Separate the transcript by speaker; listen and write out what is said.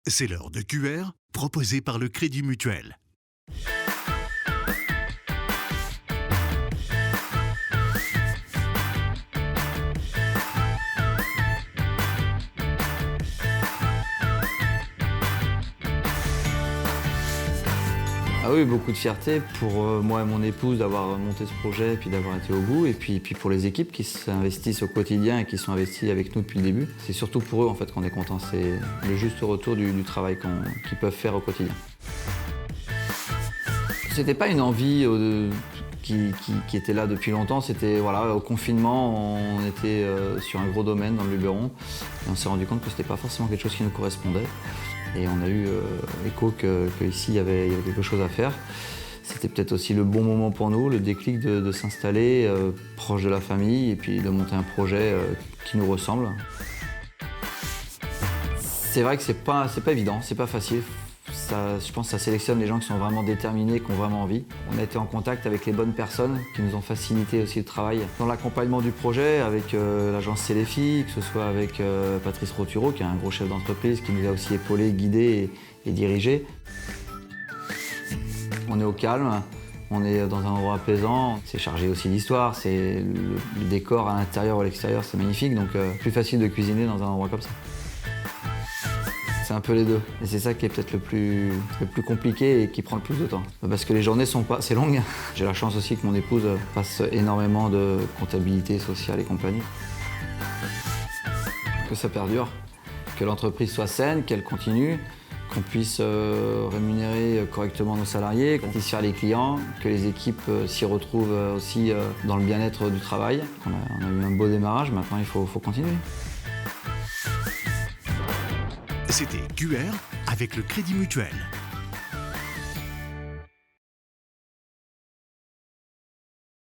Speaker 1: C'est l'heure de QR, proposé par le Crédit Mutuel.
Speaker 2: Ah oui, beaucoup de fierté pour moi et mon épouse d'avoir monté ce projet et puis d'avoir été au bout. Et puis pour les équipes qui s'investissent au quotidien et qui sont investies avec nous depuis le début. C'est surtout pour eux en fait qu'on est content. C'est le juste retour du travail qu'ils peuvent faire au quotidien. C'était pas une envie qui était là depuis longtemps. C'était au confinement, on était sur un gros domaine dans le Luberon. Et on s'est rendu compte que c'était pas forcément quelque chose qui nous correspondait. Et on a eu écho qu'ici il y avait quelque chose à faire. C'était peut-être aussi le bon moment pour nous, le déclic de s'installer proche de la famille et puis de monter un projet qui nous ressemble. C'est vrai que c'est pas évident, c'est pas facile. Je pense que ça sélectionne les gens qui sont vraiment déterminés, qui ont vraiment envie. On a été en contact avec les bonnes personnes qui nous ont facilité aussi le travail dans l'accompagnement du projet avec l'agence Céléfi, que ce soit avec Patrice Roturo, qui est un gros chef d'entreprise, qui nous a aussi épaulé, guidé et dirigé. On est au calme, on est dans un endroit apaisant, c'est chargé aussi d'histoire, le décor à l'intérieur ou à l'extérieur, c'est magnifique, donc plus facile de cuisiner dans un endroit comme ça. C'est un peu les deux. Et c'est ça qui est peut-être le plus compliqué et qui prend le plus de temps. Parce que les journées sont pas assez longues. J'ai la chance aussi que mon épouse fasse énormément de comptabilité sociale et compagnie. Que ça perdure, que l'entreprise soit saine, qu'elle continue, qu'on puisse rémunérer correctement nos salariés, satisfaire les clients, que les équipes s'y retrouvent aussi dans le bien-être du travail. On a eu un beau démarrage, maintenant il faut continuer.
Speaker 1: C'était QR avec le Crédit Mutuel.